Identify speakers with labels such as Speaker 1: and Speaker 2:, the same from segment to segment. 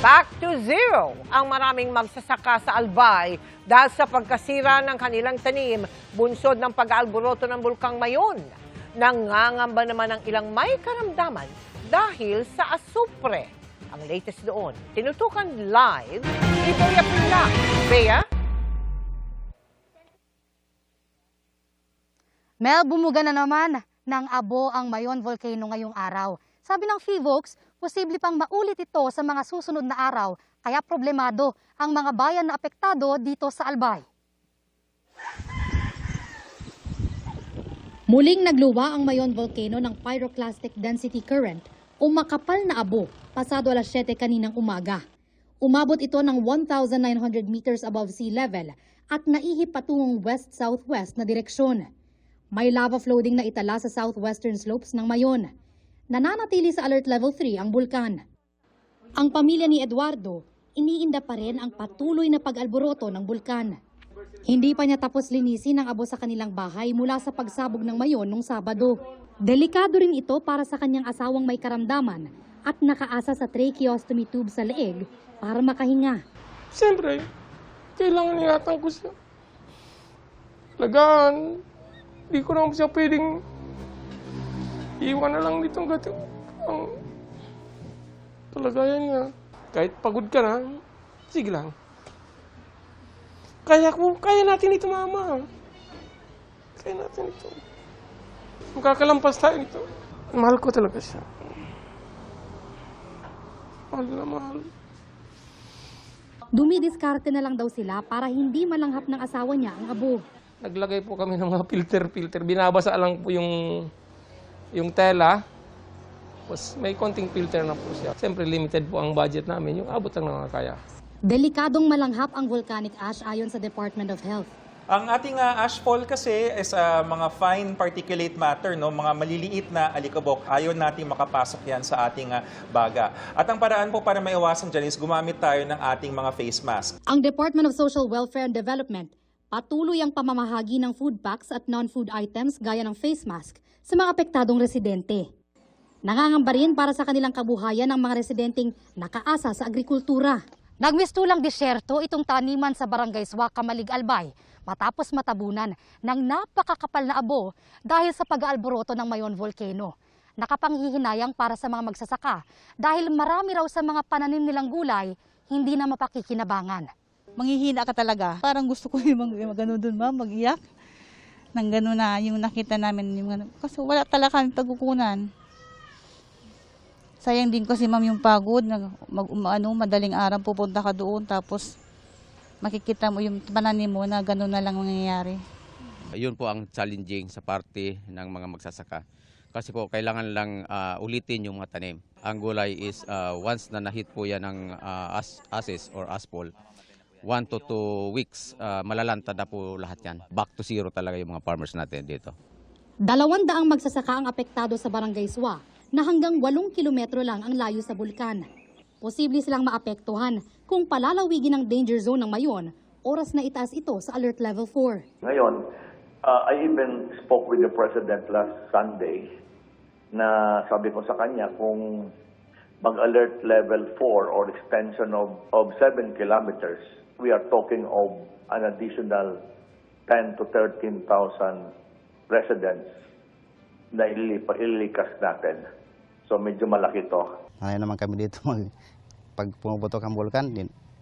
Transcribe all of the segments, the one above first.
Speaker 1: Back to zero ang maraming magsasaka sa Albay dahil sa pagkasira ng kanilang tanim, bunsod ng pag-aalboroto ng Bulkang Mayon. Nangangamba naman ang ilang may karamdaman dahil sa asupre. Ang latest doon, tinutukan live ni Bea Pinla. Bea?
Speaker 2: Mel, bumuga na naman ng abo ang Mayon Volcano ngayong araw. Sabi ng PHIVOLCS, posible pang maulit ito sa mga susunod na araw, kaya problemado ang mga bayan na apektado dito sa Albay. Muling nagluwa ang Mayon Volcano ng pyroclastic density current o makapal na abo pasado alas 7 kaninang umaga. Umabot ito ng 1,900 meters above sea level at naihip patungong west-southwest na direksyon. May lava flooding na itala sa southwestern slopes ng Mayon. Nananatili sa alert level 3 ang bulkan. Ang pamilya ni Eduardo, iniinda pa rin ang patuloy na pag-alboroto ng bulkan. Hindi pa niya tapos linisin ang abo sa kanilang bahay mula sa pagsabog ng Mayon nung Sabado. Delikado rin ito para sa kanyang asawang may karamdaman at nakaasa sa tracheostomy tube sa leeg para makahinga.
Speaker 3: Siyempre, kailangan ingatan ko siya. Talagaan, di ko naman siya pwedeng iwan na lang dito ang talagayan niya. Kahit pagod ka na, sige lang. Kaya natin ito, mama. Kaya natin ito. Magkakalampas tayo nito. Mahal ko talaga siya. Mahal na mahal.
Speaker 2: Dumidiskarte na lang daw sila para hindi malanghap ng asawa niya ang abo.
Speaker 3: Naglagay po kami ng mga filter. Binabasa lang po yung tela. Tapos may konting filter na po siya. Siyempre limited po ang budget namin. Yung abot lang na kaya.
Speaker 2: Delikadong malanghap ang volcanic ash ayon sa Department of Health.
Speaker 4: Ang ating ashfall kasi is mga fine particulate matter, no? Mga maliliit na alikabok. Ayaw natin makapasok yan sa ating baga. At ang paraan po para maiwasan dyan is gumamit tayo ng ating mga face mask.
Speaker 2: Ang Department of Social Welfare and Development, patuloy ang pamamahagi ng food packs at non-food items gaya ng face mask sa mga apektadong residente. Nangangamba rin para sa kanilang kabuhayan ang mga residenteng nakaasa sa agrikultura. Nagmistulang disyerto itong taniman sa Barangay Suwa, Kamalig, Albay matapos matabunan ng napakakapal na abo dahil sa pag-aalboroto ng Mayon Volcano. Nakapanghihinayang para sa mga magsasaka dahil marami raw sa mga pananim nilang gulay hindi na mapakikinabangan.
Speaker 5: Manghihina ka talaga. Parang gusto ko yung gano'n doon, ma'am, mag-iyak. Nang gano'n na yung nakita namin. Kasi wala talaga kami pagkukunan. Sayang din kasi, ma'am, yung pagod. Madaling araw pupunta ka doon tapos makikita mo yung pananim mo na gano'n na lang mangyayari.
Speaker 6: Yun po ang challenging sa parte ng mga magsasaka. Kasi po kailangan lang ulitin yung mga tanim. Ang gulay is once na nahit po yan ng ashes or aspol, 1 to 2 weeks, malalanta na po lahat yan. Back to zero talaga yung mga farmers natin dito.
Speaker 2: 200 magsasaka ang apektado sa Barangay Suwa na hanggang 8 kilometro lang ang layo sa bulkan. Posible silang maapektuhan kung palalawigin ang danger zone ng Mayon, oras na itaas ito sa alert level 4.
Speaker 7: Ngayon, I even spoke with the President last Sunday na sabi ko sa kanya kung mag-alert level 4 or extension of 7 kilometers, we are talking of an additional 10 to 13,000 residents na ililikas natin. So medyo malaki to.
Speaker 8: Ayaw naman kami dito pag pumuputok ang bulkan,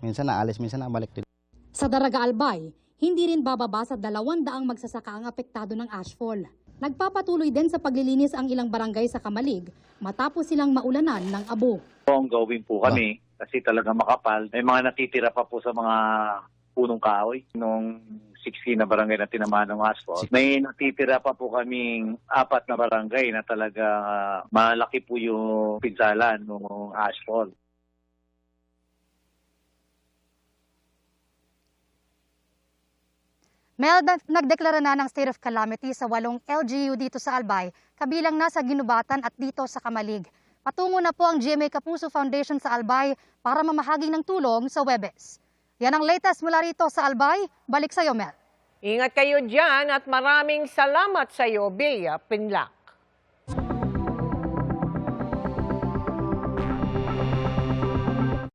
Speaker 8: minsan naalis, minsan nabalik dito.
Speaker 2: Sa Daraga Albay, hindi rin bababa sa 200 magsasaka ang apektado ng ashfall. Nagpapatuloy din sa paglilinis ang ilang barangay sa Kamalig matapos silang maulanan ng abo.
Speaker 9: Ongoing po kami kasi talaga makapal. May mga natitira pa po sa mga punong kahoy nung 16 na barangay na tinamaan ng asphalt. May natitira pa po kaming 4 na barangay na talaga malaki po yung pinsalan ng asphalt.
Speaker 2: Mel, nagdeklara na ng state of calamity sa 8 LGU dito sa Albay, kabilang na sa Ginubatan at dito sa Kamalig. Patungo na po ang GMA Kapuso Foundation sa Albay para mamahagi ng tulong sa Webes. Yan ang latest mula rito sa Albay. Balik sa iyo, Mel.
Speaker 1: Ingat kayo dyan at maraming salamat sa iyo, Bea Pinla.